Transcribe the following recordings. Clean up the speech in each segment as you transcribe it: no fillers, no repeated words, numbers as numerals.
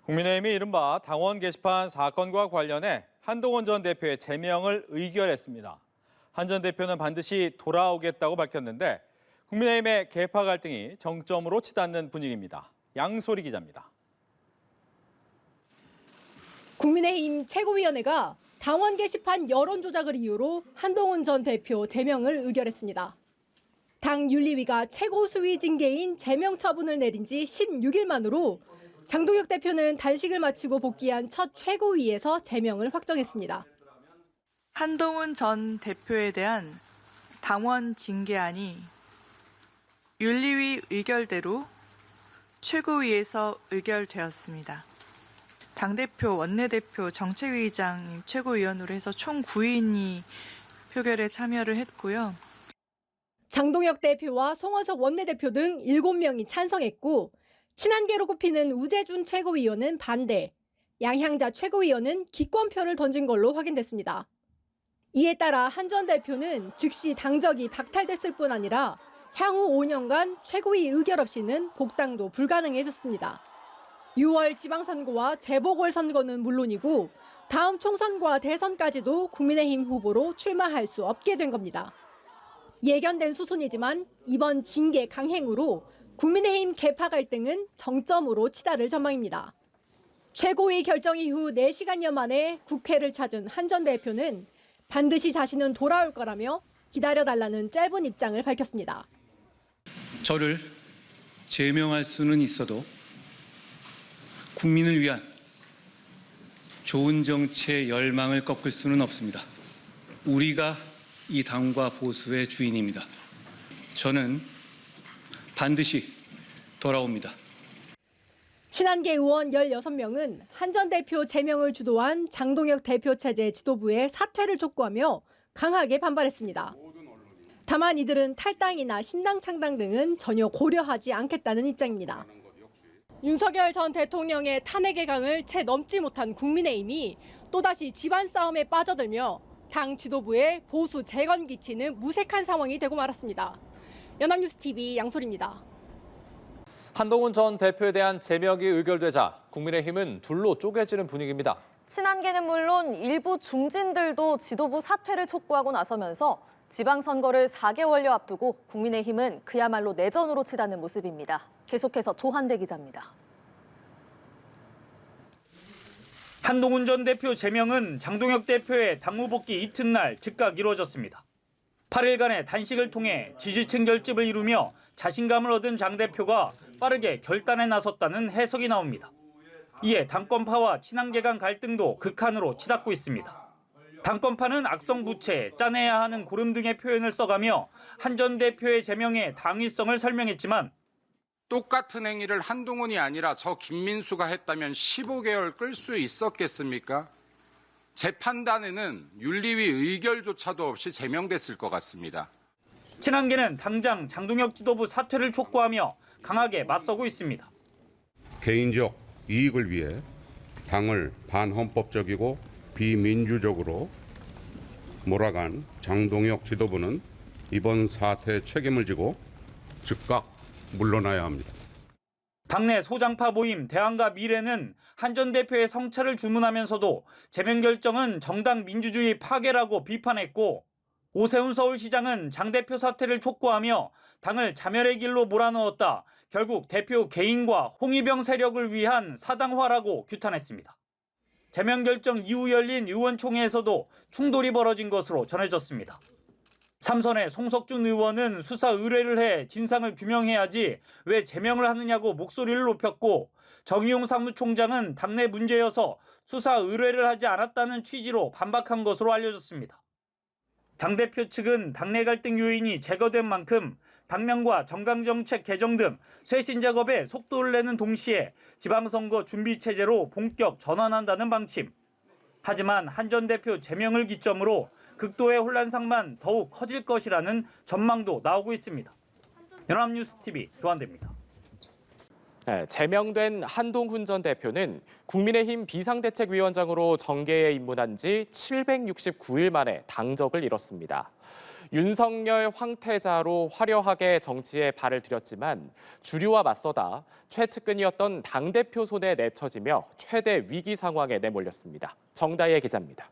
국민의힘이 이른바 당원 게시판 사건과 관련해 한동훈 전 대표의 제명을 의결했습니다. 한 전 대표는 반드시 돌아오겠다고 밝혔는데 국민의힘의 계파 갈등이 정점으로 치닫는 분위기입니다. 양소리 기자입니다. 국민의힘 최고위원회가 당원 게시판 여론 조작을 이유로 한동훈 전 대표 제명을 의결했습니다. 당 윤리위가 최고 수위 징계인 제명 처분을 내린 지 16일 만으로 장동혁 대표는 단식을 마치고 복귀한 첫 최고위에서 제명을 확정했습니다. 한동훈 전 대표에 대한 당원 징계안이 윤리위 의결대로 최고위에서 의결되었습니다. 당대표, 원내대표, 정책위의장, 최고위원으로 해서 총 9인이 표결에 참여를 했고요. 장동혁 대표와 송원석 원내대표 등 7명이 찬성했고 친한계로 꼽히는 우재준 최고위원은 반대, 양향자 최고위원은 기권표를 던진 걸로 확인됐습니다. 이에 따라 한 전 대표는 즉시 당적이 박탈됐을 뿐 아니라 향후 5년간 최고위 의결 없이는 복당도 불가능해졌습니다. 6월 지방선거와 재보궐선거는 물론이고 다음 총선과 대선까지도 국민의힘 후보로 출마할 수 없게 된 겁니다. 예견된 수순이지만 이번 징계 강행으로 국민의힘 계파 갈등은 정점으로 치달을 전망입니다. 최고위 결정 이후 4시간여 만에 국회를 찾은 한 전 대표는 반드시 자신은 돌아올 거라며 기다려달라는 짧은 입장을 밝혔습니다. 저를 제명할 수는 있어도 국민을 위한 좋은 정치의 열망을 꺾을 수는 없습니다. 우리가 이 당과 보수의 주인입니다. 저는 반드시 돌아옵니다. 친한계 의원 16명은 한 전 대표 제명을 주도한 장동혁 대표 체제 지도부의 사퇴를 촉구하며 강하게 반발했습니다. 다만 이들은 탈당이나 신당 창당 등은 전혀 고려하지 않겠다는 입장입니다. 윤석열 전 대통령의 탄핵의 강을 채 넘지 못한 국민의힘이 또다시 집안 싸움에 빠져들며 당 지도부의 보수 재건 기치는 무색한 상황이 되고 말았습니다. 연합뉴스TV 양소리입니다. 한동훈 전 대표에 대한 제명이 의결되자 국민의힘은 둘로 쪼개지는 분위기입니다. 친한계는 물론 일부 중진들도 지도부 사퇴를 촉구하고 나서면서 지방선거를 4개월여 앞두고 국민의힘은 그야말로 내전으로 치닫는 모습입니다. 계속해서 조한대 기자입니다. 한동훈 전 대표 제명은 장동혁 대표의 당무 복귀 이튿날 즉각 이루어졌습니다. 8일간의 단식을 통해 지지층 결집을 이루며 자신감을 얻은 장 대표가 빠르게 결단에 나섰다는 해석이 나옵니다. 이에 당권파와 친한계 간 갈등도 극한으로 치닫고 있습니다. 당권파는 악성부채, 짜내야 하는 고름 등의 표현을 써가며 한 전 대표의 제명의 당위성을 설명했지만 똑같은 행위를 한동훈이 아니라 저 김민수가 했다면 15개월 끌 수 있었겠습니까? 제 판단에는 윤리위 의결조차도 없이 제명됐을 것 같습니다. 친한계는 당장 장동혁 지도부 사퇴를 촉구하며 강하게 맞서고 있습니다. 개인적 이익을 위해 당을 반헌법적이고 비민주적으로 몰아간 장동혁 지도부는 이번 사태에 책임을 지고 즉각 물러나야 합니다. 당내 소장파 모임 대안과 미래는 한 전 대표의 성찰을 주문하면서도 제명 결정은 정당 민주주의 파괴라고 비판했고 오세훈 서울시장은 장 대표 사퇴를 촉구하며 당을 자멸의 길로 몰아넣었다. 결국 대표 개인과 홍위병 세력을 위한 사당화라고 규탄했습니다. 제명 결정 이후 열린 의원총회에서도 충돌이 벌어진 것으로 전해졌습니다. 삼선의 송석준 의원은 수사 의뢰를 해 진상을 규명해야지 왜 제명을 하느냐고 목소리를 높였고 정의용 사무총장은 당내 문제여서 수사 의뢰를 하지 않았다는 취지로 반박한 것으로 알려졌습니다. 장 대표 측은 당내 갈등 요인이 제거된 만큼 당명과 정강정책 개정 등 쇄신 작업에 속도를 내는 동시에 지방선거 준비체제로 본격 전환한다는 방침. 하지만 한 전 대표 제명을 기점으로 극도의 혼란상만 더욱 커질 것이라는 전망도 나오고 있습니다. 연합뉴스TV 조한대입니다. 네, 제명된 한동훈 전 대표는 국민의힘 비상대책위원장으로 정계에 입문한 지 769일 만에 당적을 잃었습니다. 윤석열 황태자로 화려하게 정치에 발을 들였지만 주류와 맞서다 최측근이었던 당대표 손에 내쳐지며 최대 위기 상황에 내몰렸습니다. 정다혜 기자입니다.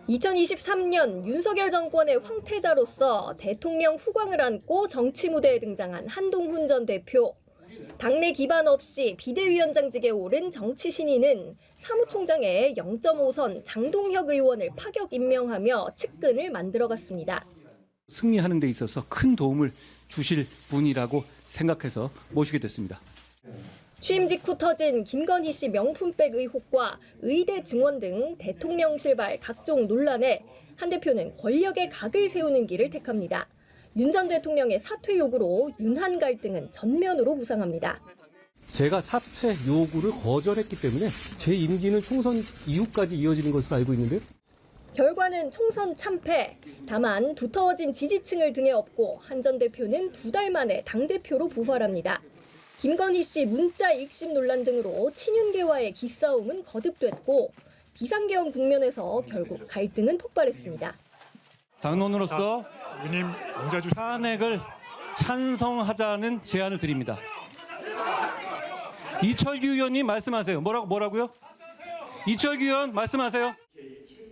2023년 윤석열 정권의 황태자로서 대통령 후광을 안고 정치 무대에 등장한 한동훈 전 대표. 당내 기반 없이 비대위원장직에 오른 정치 신인은 사무총장에 0.5선 장동혁 의원을 파격 임명하며 측근을 만들어갔습니다. 승리하는 데 있어서 큰 도움을 주실 분이라고 생각해서 모시게 됐습니다. 취임 직후 터진 김건희 씨 명품백 의혹과 의대 증원 등 대통령실발 각종 논란에 한 대표는 권력의 각을 세우는 길을 택합니다. 윤 전 대통령의 사퇴 요구로 윤한 갈등은 전면으로 부상합니다. 제가 사퇴 요구를 거절했기 때문에 제 임기는 총선 이후까지 이어지는 것으로 알고 있는데요. 결과는 총선 참패. 다만 두터워진 지지층을 등에 업고 한 전 대표는 2달 만에 당대표로 부활합니다. 김건희 씨 문자 읽심 논란 등으로 친윤계와의 기싸움은 거듭됐고 비상계엄 국면에서 결국 갈등은 폭발했습니다. 당론으로서 탄핵을 찬성하자는 제안을 드립니다. 이철규 의원님 말씀하세요. 뭐라고요? 이철규 의원 말씀하세요.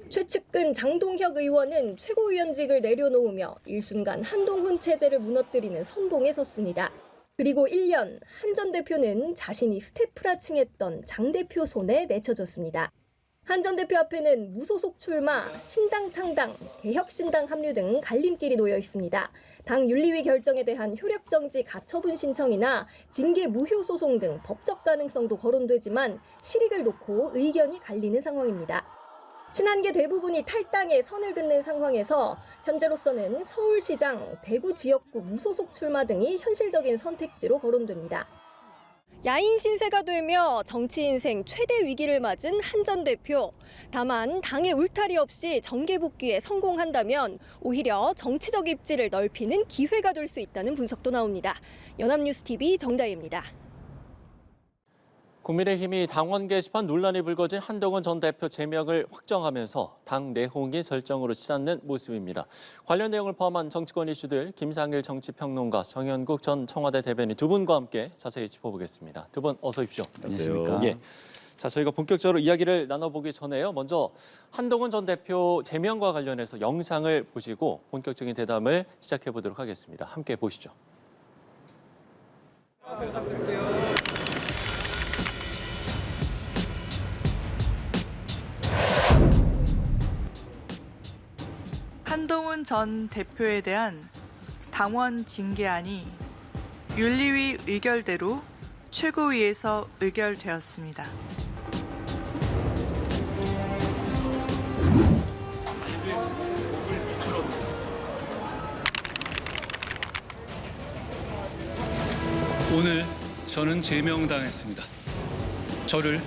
최측근 장동혁 의원은 최고위원직을 내려놓으며 일순간 한동훈 체제를 무너뜨리는 선봉에 섰습니다. 그리고 1년 한 전 대표는 자신이 스태프라 칭했던 장 대표 손에 내쳐졌습니다. 한 전 대표 앞에는 무소속 출마, 신당 창당, 개혁신당 합류 등 갈림길이 놓여 있습니다. 당 윤리위 결정에 대한 효력정지 가처분 신청이나 징계 무효 소송 등 법적 가능성도 거론되지만 실익을 놓고 의견이 갈리는 상황입니다. 친한계 대부분이 탈당에 선을 긋는 상황에서 현재로서는 서울시장, 대구 지역구 무소속 출마 등이 현실적인 선택지로 거론됩니다. 야인 신세가 되며 정치 인생 최대 위기를 맞은 한 전 대표. 다만 당의 울타리 없이 정계 복귀에 성공한다면 오히려 정치적 입지를 넓히는 기회가 될 수 있다는 분석도 나옵니다. 연합뉴스TV 정다희입니다. 국민의힘이 당원 게시판 논란이 불거진 한동훈 전 대표 제명을 확정하면서 당 내홍이 절정으로 치닫는 모습입니다. 관련 내용을 포함한 정치권 이슈들 김상일 정치평론가, 정현국 전 청와대 대변인 두 분과 함께 자세히 짚어보겠습니다. 두 분 어서 오십시오. 안녕하십니까. 예. 자, 저희가 본격적으로 이야기를 나눠보기 전에요. 먼저 한동훈 전 대표 제명과 관련해서 영상을 보시고 본격적인 대담을 시작해 보도록 하겠습니다. 함께 보시죠. 한동훈 전 대표에 대한 당원 징계안이 윤리위 의결대로 최고위에서 의결되었습니다. 오늘 저는 제명당했습니다. 저를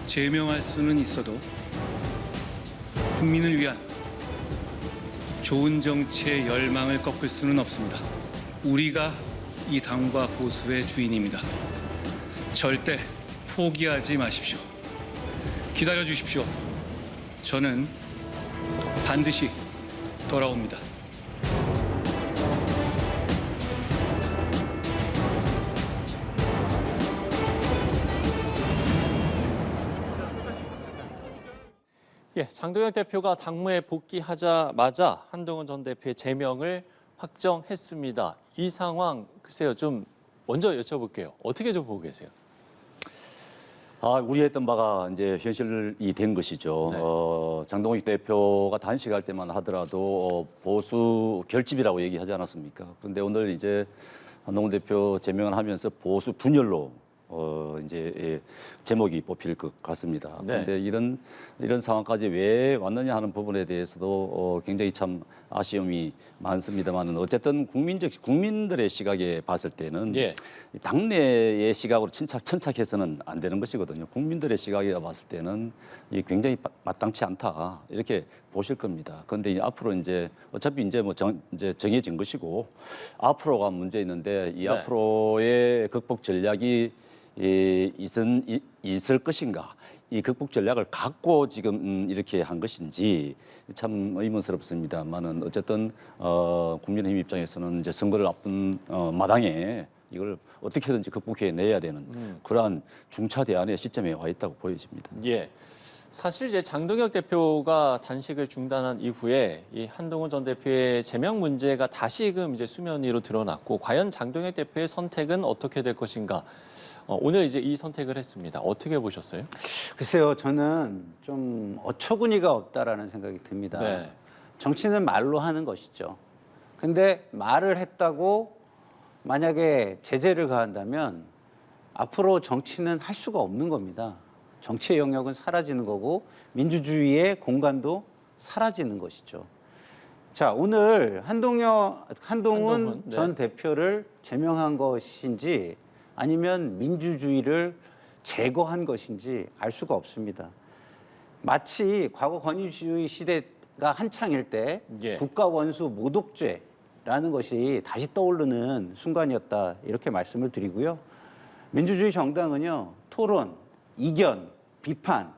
제명할 수는 있어도 국민을 위한 좋은 정치의 열망을 꺾을 수는 없습니다. 우리가 이 당과 보수의 주인입니다. 절대 포기하지 마십시오. 기다려 주십시오. 저는 반드시 돌아옵니다. 예, 장동혁 대표가 당무에 복귀하자마자 한동훈 전 대표의 제명을 확정했습니다. 이 상황 글쎄요, 좀 먼저 여쭤볼게요. 어떻게 좀 보고 계세요? 우려했던 바가 이제 현실이 된 것이죠. 네. 장동혁 대표가 단식할 때만 하더라도 보수 결집이라고 얘기하지 않았습니까? 그런데 오늘 이제 한동훈 대표 제명을 하면서 보수 분열로 이제 제목이 뽑힐 것 같습니다. 네. 그런데 이런 상황까지 왜 왔느냐 하는 부분에 대해서도 굉장히 참 아쉬움이 많습니다만은 어쨌든 국민들의 시각에 봤을 때는 예. 당내의 시각으로 천착해서는 안 되는 것이거든요. 국민들의 시각에 봤을 때는 굉장히 마땅치 않다 이렇게 보실 겁니다. 그런데 앞으로 이제 어차피 이제 이제 정해진 것이고 앞으로가 문제 있는데 이 네. 앞으로의 극복 전략이 있을 것인가? 이 극복 전략을 갖고 지금 이렇게 한 것인지 참 의문스럽습니다만은 어쨌든 국민의힘 입장에서는 이제 선거를 앞둔 마당에 이걸 어떻게든지 극복해내야 되는 그러한 중차 대안의 시점에 와 있다고 보여집니다. 예. 사실 이제 장동혁 대표가 단식을 중단한 이후에 이 한동훈 전 대표의 제명 문제가 다시금 이제 수면 위로 드러났고 과연 장동혁 대표의 선택은 어떻게 될 것인가? 오늘 이제 이 선택을 했습니다. 어떻게 보셨어요? 글쎄요, 저는 좀 어처구니가 없다라는 생각이 듭니다. 네. 정치는 말로 하는 것이죠. 근데 말을 했다고 만약에 제재를 가한다면 앞으로 정치는 할 수가 없는 겁니다. 정치의 영역은 사라지는 거고 민주주의의 공간도 사라지는 것이죠. 자, 오늘 한동훈 네. 전 대표를 제명한 것인지 아니면 민주주의를 제거한 것인지 알 수가 없습니다. 마치 과거 권위주의 시대가 한창일 때 예. 국가 원수 모독죄라는 것이 다시 떠오르는 순간이었다 이렇게 말씀을 드리고요. 민주주의 정당은요, 토론, 이견, 비판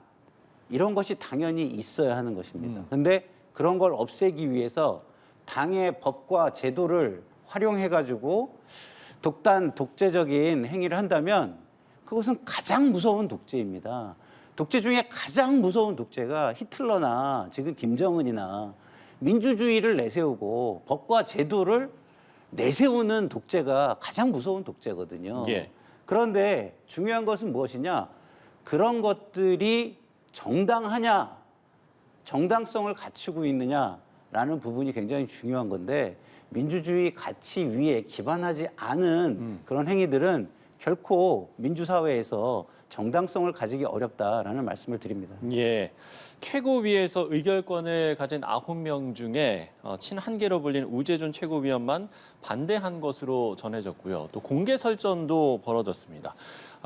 이런 것이 당연히 있어야 하는 것입니다. 그런데 그런 걸 없애기 위해서 당의 법과 제도를 활용해가지고 독재적인 행위를 한다면 그것은 가장 무서운 독재입니다. 독재 중에 가장 무서운 독재가 히틀러나 지금 김정은이나 민주주의를 내세우고 법과 제도를 내세우는 독재가 가장 무서운 독재거든요. 예. 그런데 중요한 것은 무엇이냐? 그런 것들이 정당하냐, 정당성을 갖추고 있느냐라는 부분이 굉장히 중요한 건데 민주주의 가치 위에 기반하지 않은 그런 행위들은 결코 민주사회에서 정당성을 가지기 어렵다라는 말씀을 드립니다. 예. 최고위에서 의결권을 가진 9명 중에 친한계로 불린 우재준 최고위원만 반대한 것으로 전해졌고요. 또 공개 설전도 벌어졌습니다.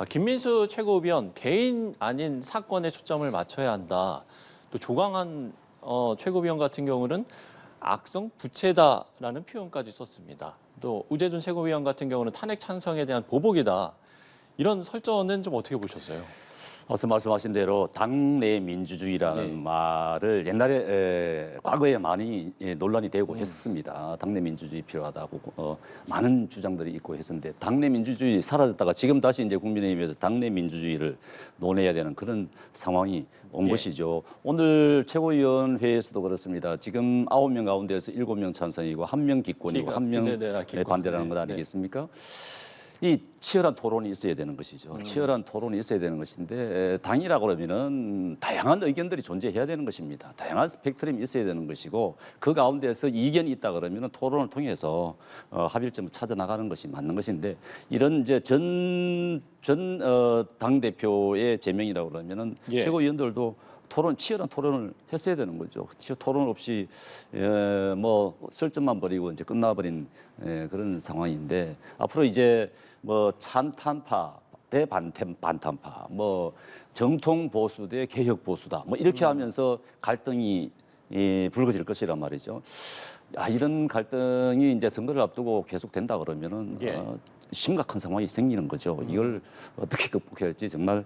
김민수 최고위원 개인 아닌 사건에 초점을 맞춰야 한다. 또 조광한 최고위원 같은 경우는 악성 부채다라는 표현까지 썼습니다. 또 우재준 최고위원 같은 경우는 탄핵 찬성에 대한 보복이다. 이런 설전은 좀 어떻게 보셨어요? 앞서 말씀하신 대로 당내 민주주의라는 말을 옛날에 과거에 많이 논란이 되고 했습니다. 당내 민주주의 필요하다고 많은 주장들이 있고 했었는데 당내 민주주의 사라졌다가 지금 다시 이제 국민의힘에서 당내 민주주의를 논해야 되는 그런 상황이 온 것이죠. 오늘 최고위원회에서도 그렇습니다. 지금 9명 가운데에서 7명 찬성이고 1명 기권이고 1명 반대라는 것 아니겠습니까? 이 치열한 토론이 있어야 되는 것이죠. 치열한 토론이 있어야 되는 것인데 당이라고 그러면은 다양한 의견들이 존재해야 되는 것입니다. 다양한 스펙트럼이 있어야 되는 것이고 그 가운데서 이견이 있다 그러면은 토론을 통해서 합의점을 찾아 나가는 것이 맞는 것인데 이런 이제 당 대표의 제명이라고 그러면은 최고위원들도 치열한 토론을 했어야 되는 거죠. 토론 없이 뭐 설전만 벌이고 이제 끝나버린 그런 상황인데 앞으로 이제 뭐 찬탄파 대 반탄파, 뭐 정통 보수 대 개혁 보수다, 뭐 이렇게 하면서 갈등이 불거질 것이란 말이죠. 이런 갈등이 이제 선거를 앞두고 계속된다 그러면은 심각한 상황이 생기는 거죠. 이걸 어떻게 극복해야 할지 정말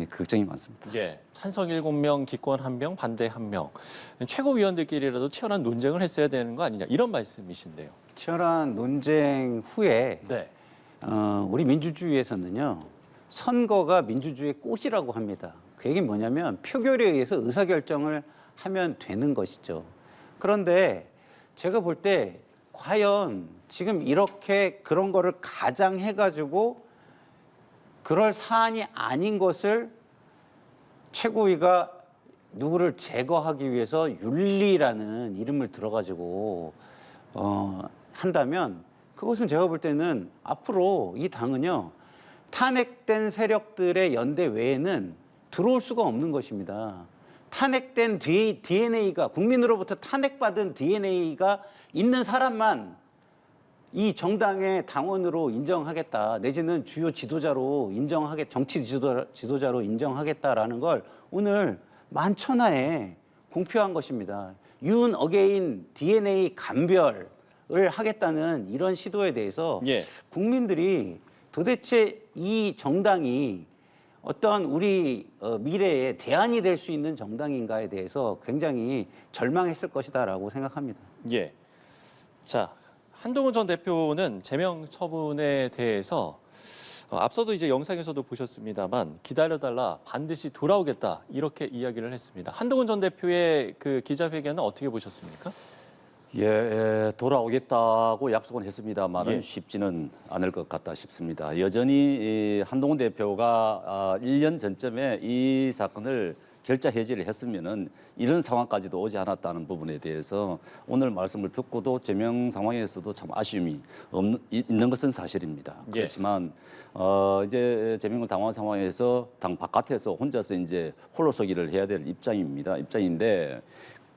걱정이 많습니다. 예. 찬성 7명, 기권 1명, 반대 1명. 최고위원들끼리라도 치열한 논쟁을 했어야 되는 거 아니냐 이런 말씀이신데요. 치열한 논쟁 후에 우리 민주주의에서는요. 선거가 민주주의의 꽃이라고 합니다. 그 얘기는 뭐냐면 표결에 의해서 의사결정을 하면 되는 것이죠. 그런데 제가 볼 때 과연 지금 이렇게 그런 거를 가장해가지고 그럴 사안이 아닌 것을 최고위가 누구를 제거하기 위해서 윤리라는 이름을 들어가지고 한다면 그것은 제가 볼 때는 앞으로 이 당은요 탄핵된 세력들의 연대 외에는 들어올 수가 없는 것입니다. 탄핵된 DNA가 국민으로부터 탄핵받은 DNA가 있는 사람만 이 정당의 당원으로 인정하겠다 내지는 주요 지도자로 정치 지도자로 인정하겠다라는 걸 오늘 만천하에 공표한 것입니다. 윤 어게인 DNA 감별을 하겠다는 이런 시도에 대해서 국민들이 도대체 이 정당이 어떤 우리 미래에 대안이 될 수 있는 정당인가에 대해서 굉장히 절망했을 것이다라고 생각합니다. 예. 자, 한동훈 전 대표는 제명 처분에 대해서 앞서도 이제 영상에서도 보셨습니다만 기다려달라 반드시 돌아오겠다 이렇게 이야기를 했습니다. 한동훈 전 대표의 그 기자회견은 어떻게 보셨습니까? 돌아오겠다고 약속은 했습니다만 쉽지는 않을 것 같다 싶습니다. 여전히 한동훈 대표가 1년 전쯤에 이 사건을 결자 해지를 했으면은 이런 상황까지도 오지 않았다는 부분에 대해서 오늘 말씀을 듣고도 제명 상황에서도 참 아쉬움이 있는 것은 사실입니다. 그렇지만 이제 제명을 당한 상황에서 당 바깥에서 혼자서 이제 홀로서기를 해야 될 입장인데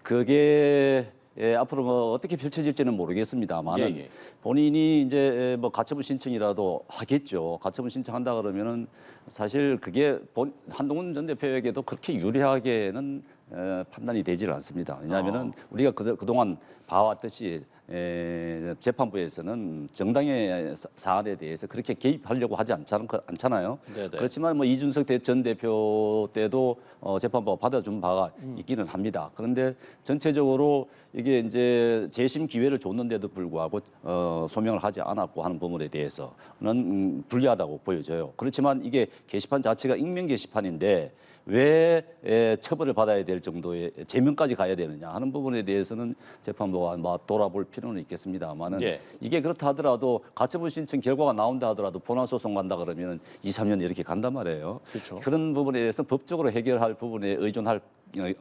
그게 앞으로 뭐 어떻게 펼쳐질지는 모르겠습니다만 본인이 이제 뭐 가처분 신청이라도 하겠죠. 가처분 신청한다 그러면은 사실 그게 한동훈 전 대표에게도 그렇게 유리하게는 판단이 되질 않습니다. 왜냐하면은 우리가 그동안 봐왔듯이 재판부에서는 정당의 사안에 대해서 그렇게 개입하려고 하지 않잖아요. 네네. 그렇지만 뭐 이준석 전 대표 때도 재판부가 받아준 바가 있기는 합니다. 그런데 전체적으로 이게 이제 재심 기회를 줬는데도 불구하고 소명을 하지 않았고 하는 부분에 대해서는 불리하다고 보여져요. 그렇지만 이게 게시판 자체가 익명 게시판인데 왜 처벌을 받아야 될 정도의 제명까지 가야 되느냐 하는 부분에 대해서는 재판부가 돌아볼 필요는 있겠습니다만은 이게 그렇다 하더라도 가처분 신청 결과가 나온다 하더라도 본안 소송 간다 그러면 2, 3년 이렇게 간단 말이에요. 그렇죠. 그런 부분에 대해서 법적으로 해결할 부분에 의존할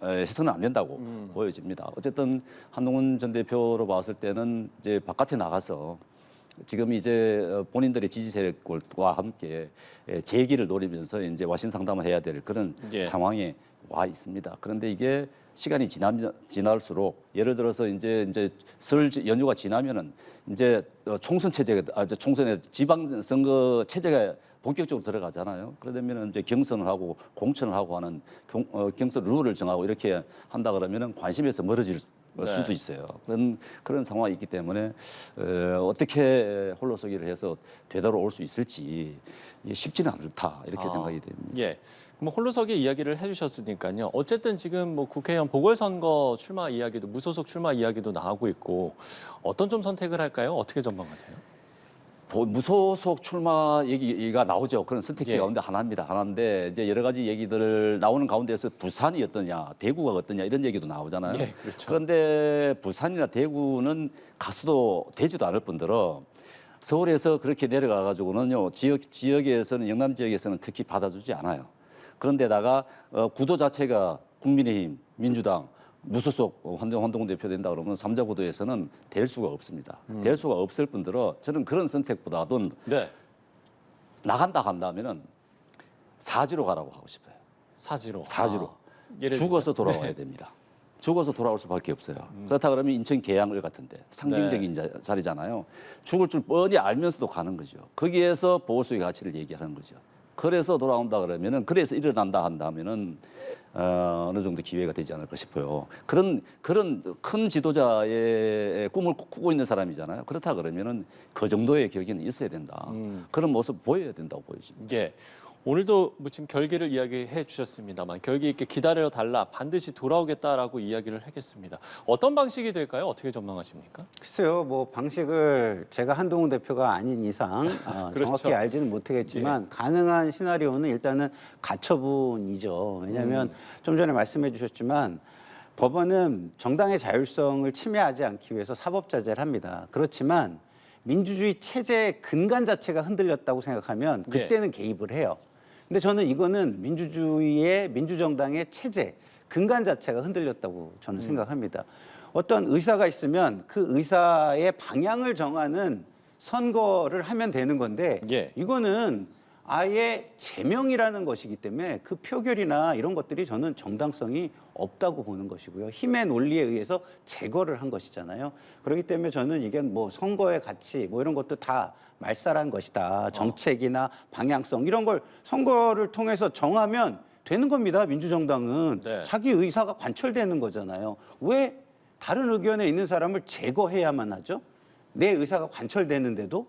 해서는 안 된다고 보여집니다. 어쨌든 한동훈 전 대표로 봤을 때는 이제 바깥에 나가서 지금 이제 본인들의 지지 세력과 함께 재기를 노리면서 이제 와신 상담을 해야 될 그런 상황에 와 있습니다. 그런데 이게 시간이 지날수록 예를 들어서 이제 설 연휴가 지나면은 이제 총선 체제가 총선에 지방선거 체제가 본격적으로 들어가잖아요. 그러면은 이제 경선을 하고 공천을 하고 하는 경선 룰을 정하고 이렇게 한다 그러면은 관심에서 멀어질 수도 있어요. 그런 상황이 있기 때문에 어떻게 홀로서기를 해서 되돌아올 수 있을지 쉽지는 않다 이렇게 생각이 됩니다. 뭐 홀로서기 이야기를 해주셨으니까요. 어쨌든 지금 뭐 국회의원 보궐선거 출마 이야기도 무소속 출마 이야기도 나오고 있고 어떤 좀 선택을 할까요? 어떻게 전망하세요? 무소속 출마 얘기가 나오죠. 그런 선택지 가운데 하나인데 이제 여러 가지 얘기들 나오는 가운데서 부산이 어떠냐, 대구가 어떠냐 이런 얘기도 나오잖아요. 그렇죠. 그런데 부산이나 대구는 가수도 되지도 않을 뿐더러 서울에서 그렇게 내려가 가지고는요 지역에서는 영남 지역에서는 특히 받아주지 않아요. 그런데다가 구도 자체가 국민의힘, 민주당 무소속 한동훈 대표 된다 그러면 3자 구도에서는 될 수가 없습니다. 될 수가 없을 뿐더러 저는 그런 선택보다도 나간다 한다면은 사지로 가라고 하고 싶어요. 사지로. 죽어서 돌아와야 됩니다. 죽어서 돌아올 수밖에 없어요. 그렇다 그러면 인천 계양을 같은데 상징적인 자리잖아요. 죽을 줄 뻔히 알면서도 가는 거죠. 거기에서 보수의 가치를 얘기하는 거죠. 그래서 돌아온다 그러면은 그래서 일어난다 한다면은 어느 정도 기회가 되지 않을까 싶어요. 그런 큰 지도자의 꿈을 꾸고 있는 사람이잖아요. 그렇다 그러면은 그 정도의 결기는 있어야 된다. 그런 모습 보여야 된다고 보여집니다. 오늘도 뭐 지금 결기를 이야기해 주셨습니다만 결기 있게 기다려 달라 반드시 돌아오겠다라고 이야기를 하겠습니다. 어떤 방식이 될까요? 어떻게 전망하십니까? 글쎄요, 뭐 방식을 제가 한동훈 대표가 아닌 이상 그렇죠. 정확히 알지는 못하겠지만 가능한 시나리오는 일단은 가처분이죠. 왜냐하면 좀 전에 말씀해 주셨지만 법원은 정당의 자율성을 침해하지 않기 위해서 사법자제를 합니다. 그렇지만 민주주의 체제의 근간 자체가 흔들렸다고 생각하면 그때는 개입을 해요. 근데 저는 이거는 민주주의의 민주정당의 체제, 근간 자체가 흔들렸다고 저는 생각합니다. 어떤 의사가 있으면 그 의사의 방향을 정하는 선거를 하면 되는 건데 이거는 아예 제명이라는 것이기 때문에 그 표결이나 이런 것들이 저는 정당성이 없다고 보는 것이고요. 힘의 논리에 의해서 제거를 한 것이잖아요. 그렇기 때문에 저는 이게 뭐 선거의 가치 뭐 이런 것도 다 말살한 것이다. 정책이나 방향성 이런 걸 선거를 통해서 정하면 되는 겁니다. 민주정당은. 자기 의사가 관철되는 거잖아요. 왜 다른 의견에 있는 사람을 제거해야만 하죠? 내 의사가 관철되는데도.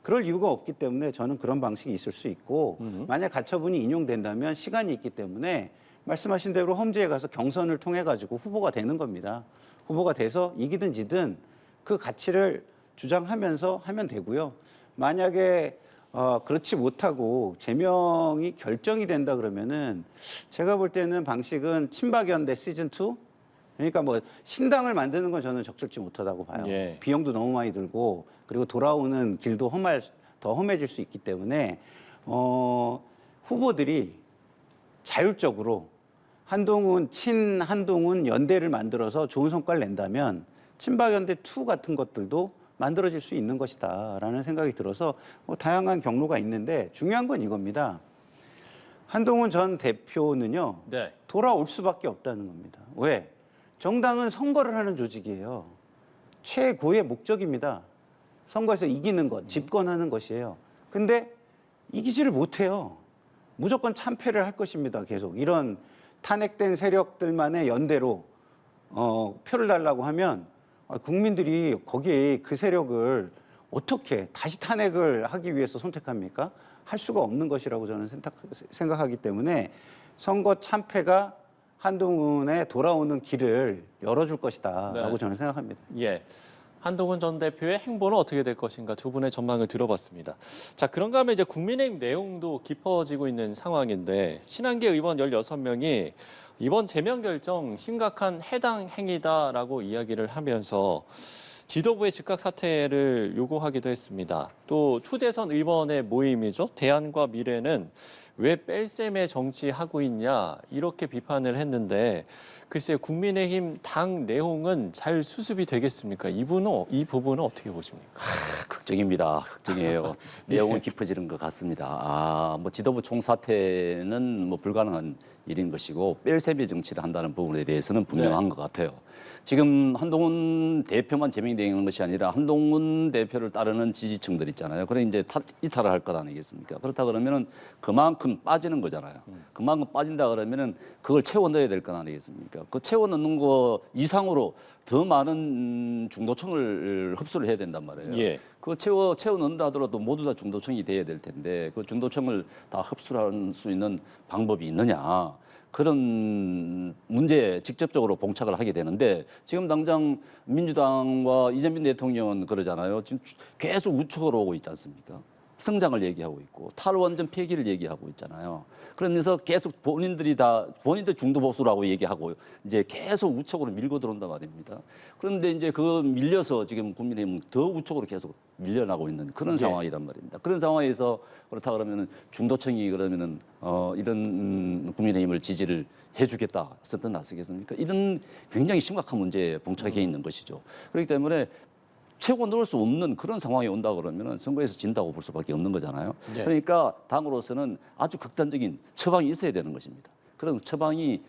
그럴 이유가 없기 때문에 저는 그런 방식이 있을 수 있고 만약 가처분이 인용된다면 시간이 있기 때문에 말씀하신 대로 험지에 가서 경선을 통해 가지고 후보가 되는 겁니다. 후보가 돼서 이기든 지든 그 가치를 주장하면서 하면 되고요. 만약에 그렇지 못하고 제명이 결정이 된다 그러면은 제가 볼 때는 방식은 친박연대 시즌2 그러니까 뭐 신당을 만드는 건 저는 적절치 못하다고 봐요. 예. 비용도 너무 많이 들고 그리고 돌아오는 길도 더 험해질 수 있기 때문에 후보들이 자율적으로 한동훈 연대를 만들어서 좋은 성과를 낸다면 친박연대 2 같은 것들도 만들어질 수 있는 것이다라는 생각이 들어서 다양한 경로가 있는데 중요한 건 이겁니다. 한동훈 전 대표는요. 네. 돌아올 수밖에 없다는 겁니다. 왜? 정당은 선거를 하는 조직이에요. 최고의 목적입니다. 선거에서 이기는 것, 집권하는 것이에요. 근데 이기지를 못해요. 무조건 참패를 할 것입니다. 계속 이런 탄핵된 세력들만의 연대로 표를 달라고 하면 국민들이 거기에 그 세력을 어떻게 다시 탄핵을 하기 위해서 선택합니까? 할 수가 없는 것이라고 저는 생각하기 때문에 선거 참패가 한동훈의 돌아오는 길을 열어줄 것이다라고 저는 생각합니다. 예. 한동훈 전 대표의 행보는 어떻게 될 것인가 두 분의 전망을 들어봤습니다. 자, 그런가 하면 이제 국민의힘 내용도 깊어지고 있는 상황인데 친한계 의원 16명이 이번 제명 결정 심각한 해당 행위다라고 이야기를 하면서 지도부의 즉각 사퇴를 요구하기도 했습니다. 또 초대선 의원의 모임이죠. 대안과 미래는 왜 뺄셈에 정치하고 있냐 이렇게 비판을 했는데 글쎄 국민의힘 당 내용은 잘 수습이 되겠습니까? 이 부분은 어떻게 보십니까? 걱정입니다. 걱정이에요. 내용은 깊어지는 것 같습니다. 뭐 지도부 총사퇴는 뭐 불가능한 일인 것이고 뺄셈의 정치를 한다는 부분에 대해서는 분명한 것 같아요. 지금 한동훈 대표만 제명되는 것이 아니라 한동훈 대표를 따르는 지지층들 있잖아요. 그래 이제 이탈을 할 것 아니겠습니까? 그렇다 그러면은 그만큼 빠지는 거잖아요. 그만큼 빠진다 그러면은 그걸 채워 넣어야 될 것 아니겠습니까? 그 채워 넣는 거 이상으로 더 많은 중도층을 흡수를 해야 된단 말이에요. 예. 그 채워 넣는다 하더라도 모두 다 중도층이 돼야 될 텐데 그 중도층을 다 흡수할 수 있는 방법이 있느냐. 그런 문제에 직접적으로 봉착을 하게 되는데 지금 당장 민주당과 이재명 대통령은 그러잖아요. 지금 계속 우측으로 오고 있지 않습니까? 성장을 얘기하고 있고 탈원전 폐기를 얘기하고 있잖아요. 그러면서 계속 본인들 중도 보수라고 얘기하고 이제 계속 우측으로 밀고 들어온단 말입니다. 그런데 이제 그 밀려서 지금 국민의힘은 더 우측으로 계속 밀려나고 있는 그런 상황이란 말입니다. 그런 상황에서 그렇다 그러면은 중도층이 그러면은 이런 국민의힘을 지지를 해주겠다 썼던 나서겠습니까? 이런 굉장히 심각한 문제에 봉착해 있는 것이죠. 그렇기 때문에 채워 넣을 수 없는 그런 상황이 온다 그러면은 선거에서 진다고 볼 수밖에 없는 거잖아요. 네. 그러니까 당으로서는 아주 극단적인 처방이 있어야 되는 것입니다. 그런 처방이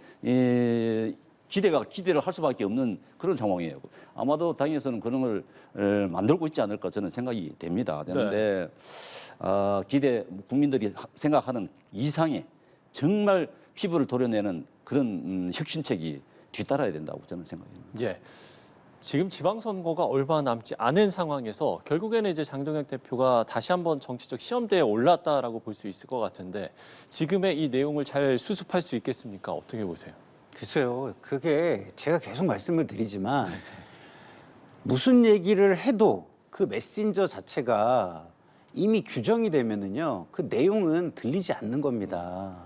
기대를 할 수밖에 없는 그런 상황이에요. 아마도 당에서는 그런 걸 만들고 있지 않을까 저는 생각이 됩니다. 되는데 국민들이 생각하는 이상의 정말 피부를 도려내는 그런 혁신책이 뒤따라야 된다고 저는 생각합니다. 예. 지금 지방선거가 얼마 남지 않은 상황에서 결국에는 이제 장동혁 대표가 다시 한번 정치적 시험대에 올랐다라고 볼 수 있을 것 같은데 지금의 이 내용을 잘 수습할 수 있겠습니까? 어떻게 보세요? 글쎄요. 그게 제가 계속 말씀을 드리지만 무슨 얘기를 해도 그 메신저 자체가 이미 규정이 되면은요. 그 내용은 들리지 않는 겁니다.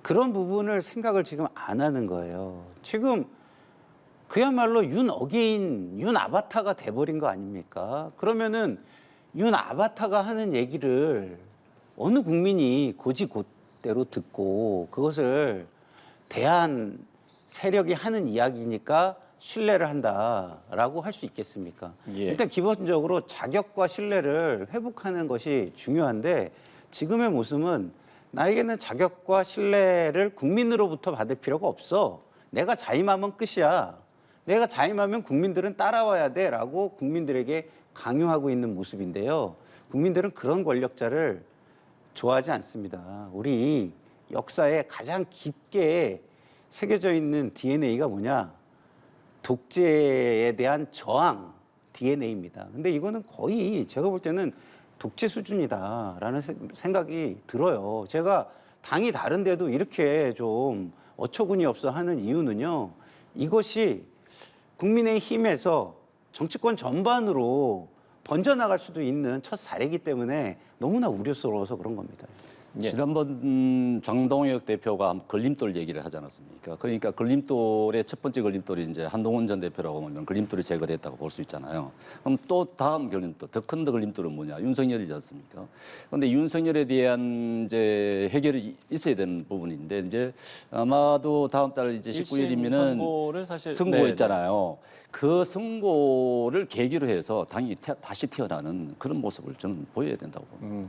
그런 부분을 생각을 지금 안 하는 거예요. 지금 그야말로 윤 아바타가 돼버린 거 아닙니까? 그러면은 윤 아바타가 하는 얘기를 어느 국민이 곧대로 듣고 그것을 대한 세력이 하는 이야기니까 신뢰를 한다라고 할 수 있겠습니까? 예. 일단 기본적으로 자격과 신뢰를 회복하는 것이 중요한데 지금의 모습은 나에게는 자격과 신뢰를 국민으로부터 받을 필요가 없어. 내가 자임하면 끝이야. 내가 자임하면 국민들은 따라와야 돼라고 국민들에게 강요하고 있는 모습인데요. 국민들은 그런 권력자를 좋아하지 않습니다. 우리 역사에 가장 깊게 새겨져 있는 DNA가 뭐냐? 독재에 대한 저항 DNA입니다. 근데 이거는 거의 제가 볼 때는 독재 수준이다라는 생각이 들어요. 제가 당이 다른데도 이렇게 좀 어처구니 없어 하는 이유는요. 이것이 국민의힘에서 정치권 전반으로 번져나갈 수도 있는 첫 사례이기 때문에 너무나 우려스러워서 그런 겁니다. 예. 지난번 장동혁 대표가 걸림돌 얘기를 하지 않았습니까? 그러니까 걸림돌의 첫 번째 걸림돌이 이제 한동훈 전 대표라고 하면 걸림돌이 제거됐다고 볼 수 있잖아요. 그럼 또 다음 걸림돌, 더 큰 걸림돌은 뭐냐? 윤석열이지 않습니까? 그런데 윤석열에 대한 이제 해결이 있어야 되는 부분인데 이제 아마도 다음 달 이제 19일이면은 선고를 사실 선고했잖아요. 그 선고를 계기로 해서 당이 다시 태어나는 그런 모습을 저는 보여야 된다고 봅니다.